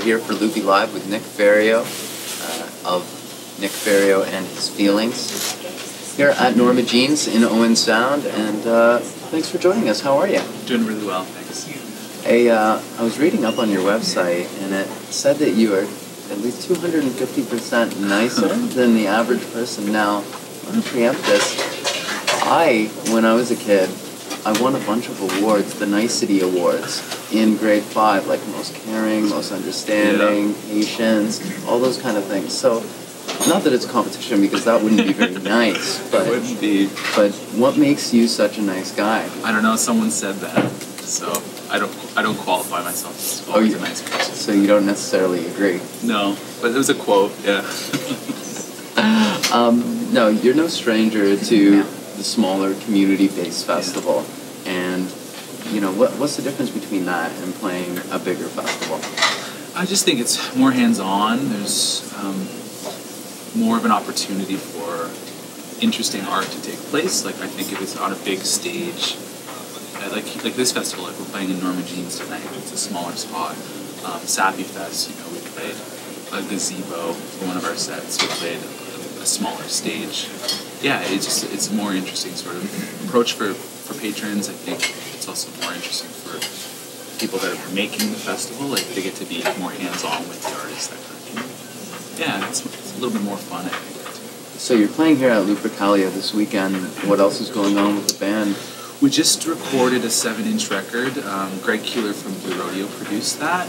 here for Lupie Live with Nick Ferrio of Nick Ferrio and His Feelings here at Norma Jeans in Owen Sound, and thanks for joining us. How are you? Doing really well, thanks. Hey, I was reading up on your website, and it said that you are at least 250% nicer than the average person. Now, I'm going to preempt this. When I was a kid, I won a bunch of awards, the Nicety Awards, in grade 5, like most caring, most understanding, patience, all those kind of things. So, not that it's competition, because that wouldn't be very nice, but it wouldn't be. But what makes you such a nice guy? I don't know. Someone said that, so I don't qualify myself as always a nice person. So you don't necessarily agree? No, but it was a quote. Yeah. No, you're no stranger to the smaller community-based festival, and you know what's the difference between that and playing a bigger festival? I just think it's more hands-on. There's more of an opportunity for interesting art to take place. Like, I think if it's on a big stage, like this festival, like we're playing in Norma Jeans tonight, it's a smaller spot. Sappy Fest, you know, we played a gazebo for one of our sets. We played a smaller stage. Yeah, it's a more interesting sort of approach for patrons. I think it's also more interesting for people that are making the festival. Like, they get to be more hands-on with the artists, that kind of thing. Yeah, it's a little bit more fun, I think. So you're playing here at Lupie this weekend. What else is going on with the band? We just recorded a 7-inch record. Greg Keeler from Blue Rodeo produced that.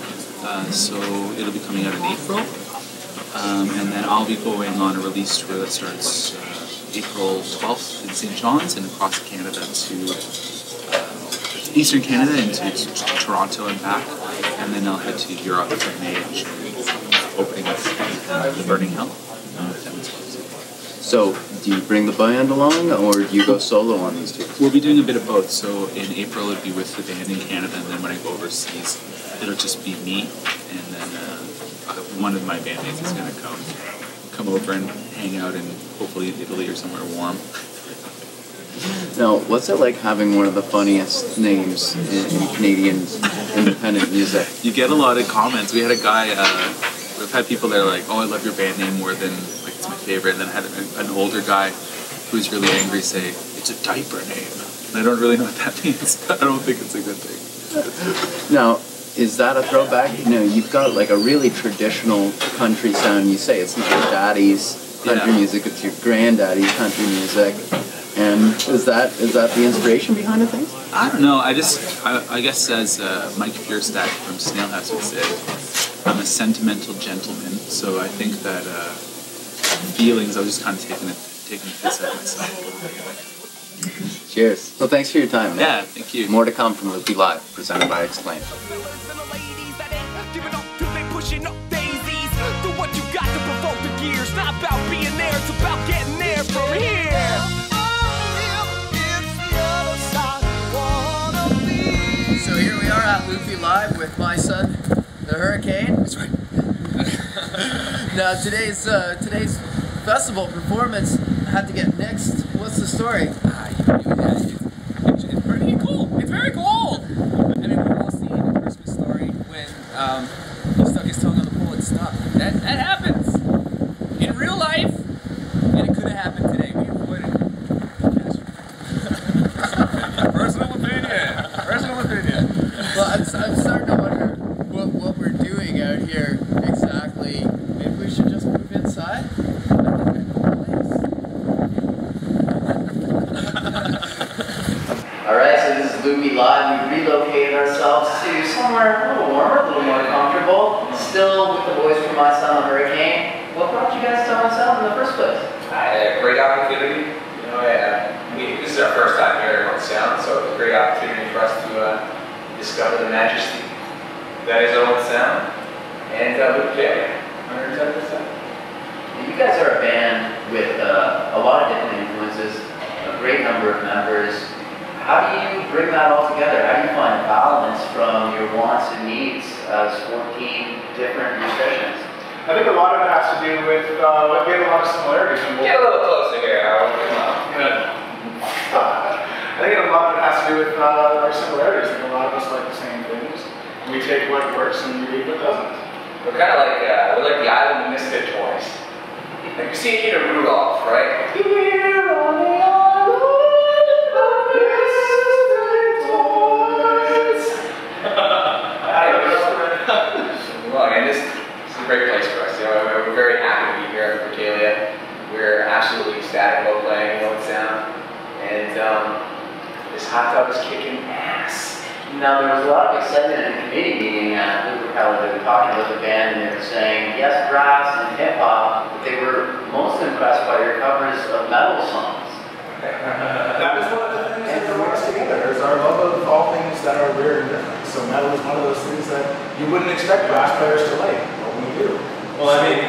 So it'll be coming out in April. And then I'll be going on a release tour that starts April 12th in St. John's and across Canada to Eastern Canada into Toronto and back. And then I'll head to Europe for May and June, opening with the Burning Hell. So, do you bring the band along, or do you go solo on these tours? We'll be doing a bit of both. So in April it'll be with the band in Canada, and then when I go overseas, it'll just be me, and then one of my bandmates is going to come over and hang out in hopefully Italy or somewhere warm. Now, what's it like having one of the funniest names in Canadian independent music? You get a lot of comments. We had a guy, we've had people that are like, "Oh, I love your band name more than, like, it's my favorite," and then I had an older guy who was really angry say, "It's a diaper name." And I don't really know what that means. I don't think it's a good thing. Now, is that a throwback? You know, you've got like a really traditional country sound. You say it's not your daddy's country music, it's your granddaddy's country music. And is that the inspiration behind the things? I don't know. I guess as Mike Fierstack from Snailhouse would say, I'm a sentimental gentleman. So I think that feelings, I was just kind of taking a piss at myself. Cheers. Well, thanks for your time, man. Yeah, thank you. More to come from Lupie Live, presented by Exclaim. So here we are at Lupie Live with my son, the Hurricane. That's right. Now today's festival performance had to get nixed. What's the story? It's pretty cool. It's very cool. I mean, we've all seen A Christmas Story when he stuck his tongue on the pole and stopped. That happens in real life, and it could have happened today. We avoided it. Personal opinion. Personal opinion. Well, I'm starting to wonder what we're doing out here exactly. Maybe we should just move inside? Alright, so this is Lupie Live. We relocated ourselves to somewhere a little warmer, a little more comfortable. Still with the boys from My Son, the Hurricane. What brought you guys to My Son in the first place? A great opportunity. You know, this is our first time here at Owen Sound, so it's a great opportunity for us to discover the majesty that is Owen Sound, and we play 110%. You guys are a band with a lot of different influences, a great number of members. How do you bring that all together? How do you find balance from your wants and needs as 14 different musicians? I think a lot of it has to do with, we have a lot of similarities. Get a little closer here, Howard. I think a lot of it has to do with our similarities. I think a lot of us like the same things. We take what works and we leave what doesn't. We're kind of like we're like the island of misfit toys. Like you see it in Rudolph, right? Here on the island of misfit toys. Well, I mean, this is a great place for us. You know, we're very happy to be here at Ferrio. We're absolutely ecstatic about playing Owen Sound, and this hot tub is kicking ass. Now, there was a lot of excitement in the committee meeting at Lupie. They were talking about the band, and they were saying, yes, brass and hip-hop, but they were most impressed by your covers of metal songs. That was one of the things that brought us together, is our love of all things that are weird and different. So metal is one of those things that you wouldn't expect brass players to like, but we do. Well, I mean,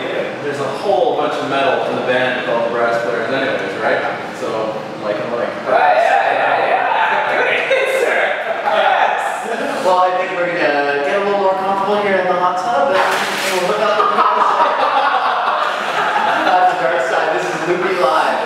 there's a whole bunch of metal in the band with all the brass players anyways, right? So, like and like. Right, yeah. Good answer. Yes. Well, I think we're going to get a little more comfortable here in the hot tub, and we'll look out the That's the dark side. This is Lupie Live.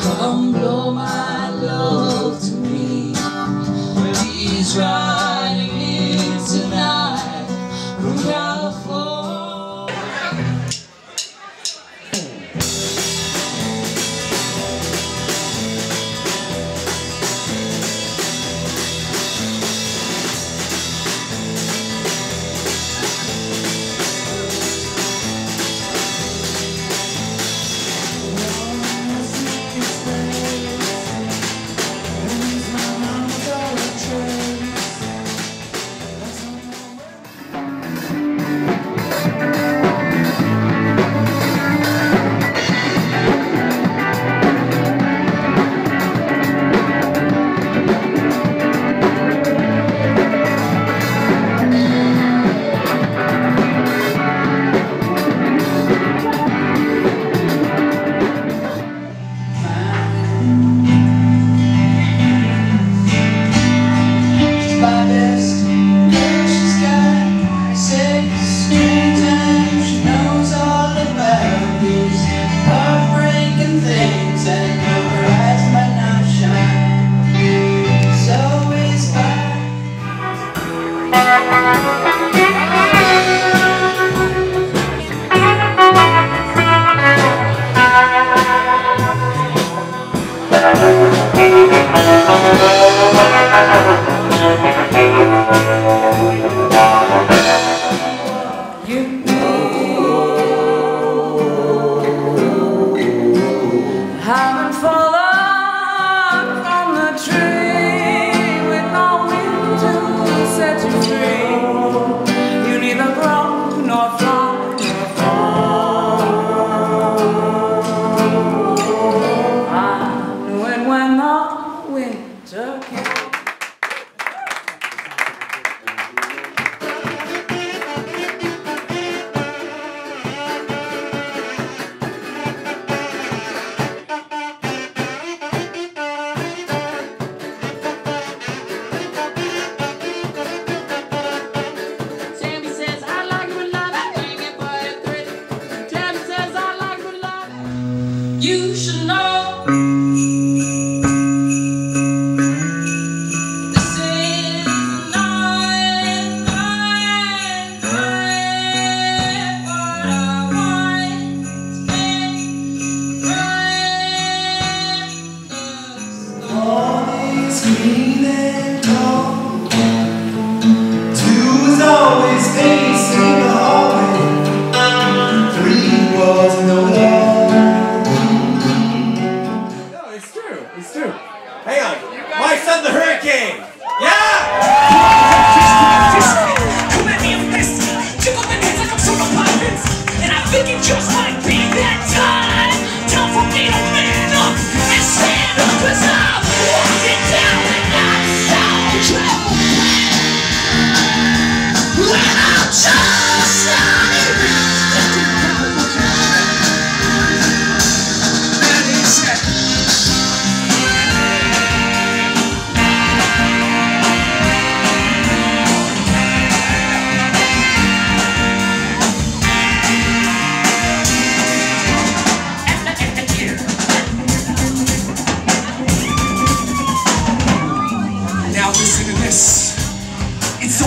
Come blow my love to me. He's riding in tonight from California. You should know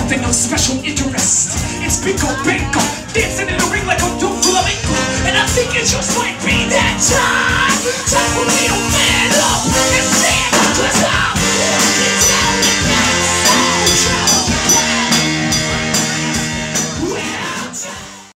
nothing of special interest. It's bingo bango, dancing in the ring like a dope flamenco. And I think it just might be that time.